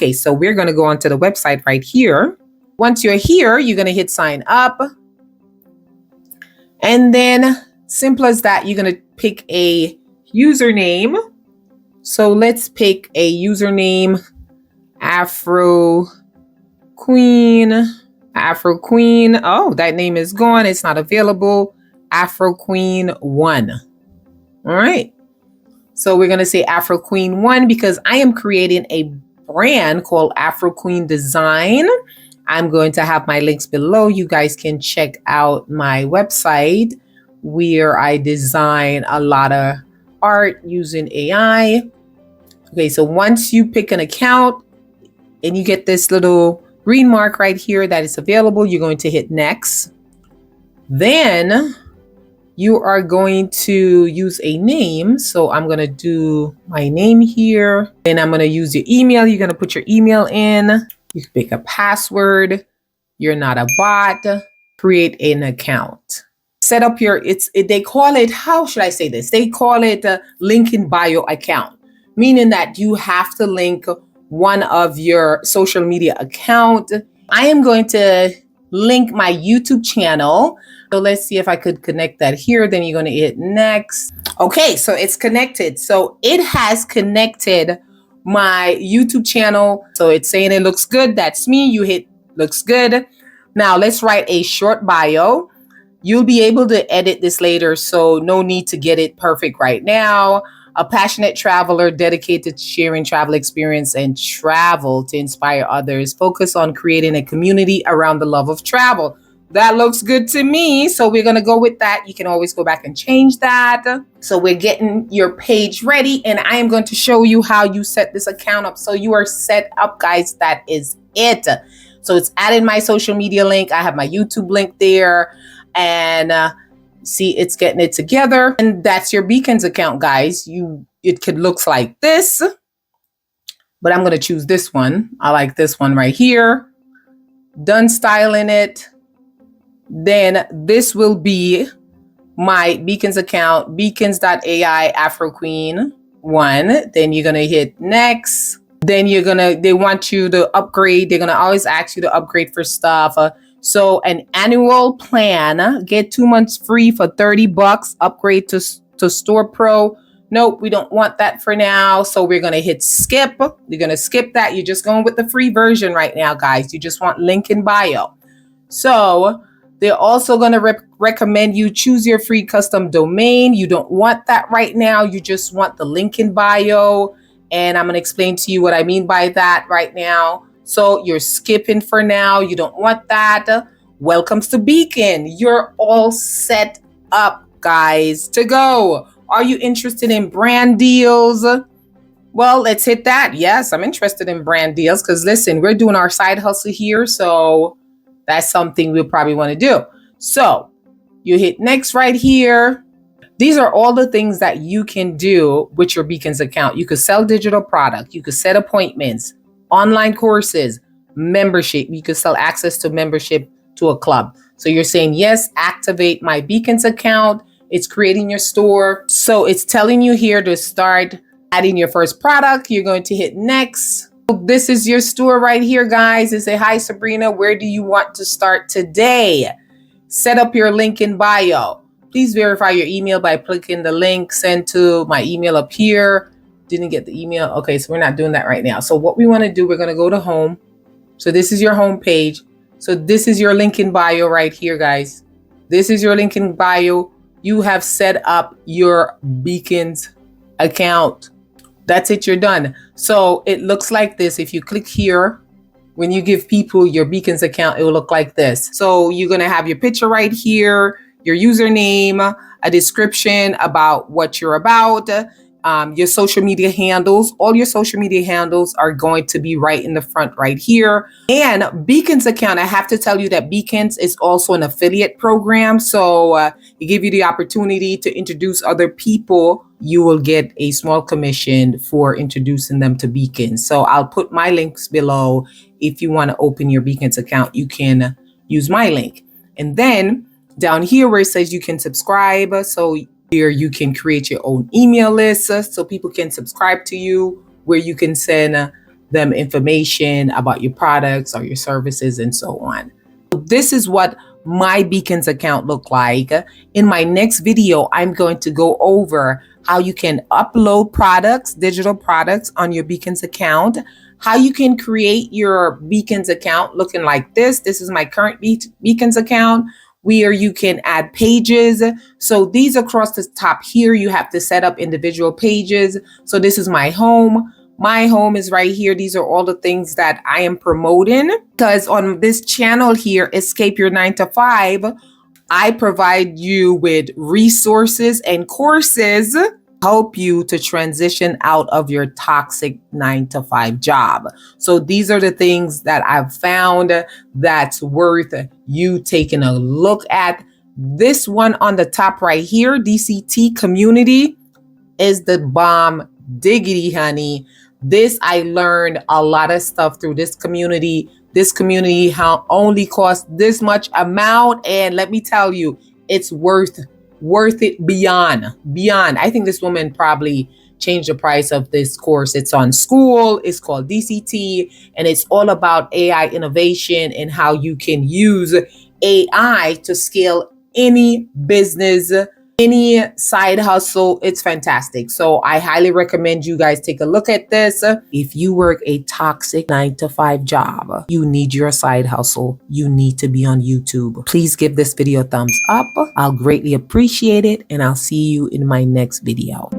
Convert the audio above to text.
Okay, so we're going to go onto the website right here. Once you're here, you're going to hit sign up. And then simple as that, you're going to pick a username. So let's pick a username, Afro Queen. Oh, that name is gone. It's not available. Afro Queen 1. All right. So we're going to say Afro Queen 1 because I am creating a brand called Afro Queen Design. I'm going to have my links below. You guys can check out my website where I design a lot of art using AI. Okay, so once you pick an account and you get this little green mark right here that is available, you're going to hit next. Then you are going to use a name. So I'm going to do my name here. Then I'm going to use your email. You're going to put your email in. You can pick a password. You're not a bot. Create an account. Set up your, they call it, how should I say this? They call it a link in bio account, meaning that you have to link one of your social media account. I am going to link my YouTube channel. So let's see if I could connect that here. Then you're going to hit next. Okay, so it's connected. So it has connected my YouTube channel. So it's saying it looks good. That's me. You hit looks good. Now let's write a short bio. You'll be able to edit this later, so no need to get it perfect right now. A passionate traveler dedicated to sharing travel experience and travel to inspire others. Focus on creating a community around the love of travel. That looks good to me. So we're going to go with that. You can always go back and change that. So we're getting your page ready, and I am going to show you how you set this account up. So you are set up, guys. That is it. So it's added my social media link. I have my YouTube link there, and see, it's getting it together. And that's your Beacons account, guys. It could look like this, but I'm going to choose this one. I like this one right here. Done styling it. Then this will be my Beacons account, beacons.ai Afro Queen 1. Then you're going to hit next. Then they want you to upgrade. They're going to always ask you to upgrade for stuff. So an annual plan, get 2 months free for $30, upgrade to Store Pro. Nope, we don't want that for now. So we're going to hit skip. You're going to skip that. You're just going with the free version right now, guys. You just want link in bio. So they're also going to recommend you choose your free custom domain. You don't want that right now. You just want the link in bio. And I'm going to explain to you what I mean by that right now. So you're skipping for now. You don't want that. Welcome to Beacon. You're all set up, guys, to go. Are you interested in brand deals? Well, let's hit that. Yes, I'm interested in brand deals because listen, we're doing our side hustle here. So that's something we'll probably want to do. So you hit next right here. These are all the things that you can do with your Beacons account. You could sell digital product. You could set appointments, online courses, membership. You could sell access to membership to a club. So you're saying, yes, activate my Beacons account. It's creating your store. So it's telling you here to start adding your first product. You're going to hit next. This is your store right here, guys. It say, hi, Sabrina, where do you want to start today? Set up your link in bio. Please verify your email by clicking the link sent to my email up here. Didn't get the email. Okay, so we're not doing that right now. So what we want to do, we're going to go to home. So this is your home page. So this is your link in bio right here, guys. This is your link in bio. You have set up your Beacons account. That's it. You're done. So it looks like this. If you click here, when you give people your Beacons account, it will look like this. So you're going to have your picture right here, your username, a description about what you're about, your social media handles. All your social media handles are going to be right in the front right here. And Beacons account, I have to tell you that Beacons is also an affiliate program. So it give you the opportunity to introduce other people. You will get a small commission for introducing them to Beacons. So I'll put my links below. If you want to open your Beacons account, you can use my link. And then down here where it says you can subscribe. So here you can create your own email list so people can subscribe to you, where you can send them information about your products or your services and so on. This is what my Beacons account look like. In my next video, I'm going to go over how you can upload products, digital products on your Beacons account, how you can create your Beacons account looking like this. This is my current Beacons account, where you can add pages. So these across the top here, you have to set up individual pages. So this is my home. My home is right here. These are all the things that I am promoting, because on this channel here, Escape Your 9 to 5, I provide you with resources and courses to help you to transition out of your toxic 9 to 5 job. So these are the things that I've found that's worth you taking a look at. This one on the top right here, DCT community, is the bomb diggity, honey. This, I learned a lot of stuff through this community. This community only costs this much amount, and let me tell you, it's worth it beyond. I think this woman probably changed the price of this course. It's on School. It's called DCT, and it's all about AI innovation and how you can use AI to scale any business, any side hustle. It's fantastic. So I highly recommend you guys take a look at this. If you work a toxic 9 to 5 job, you need your side hustle, you need to be on YouTube. Please give this video a thumbs up. I'll greatly appreciate it, and I'll see you in my next video.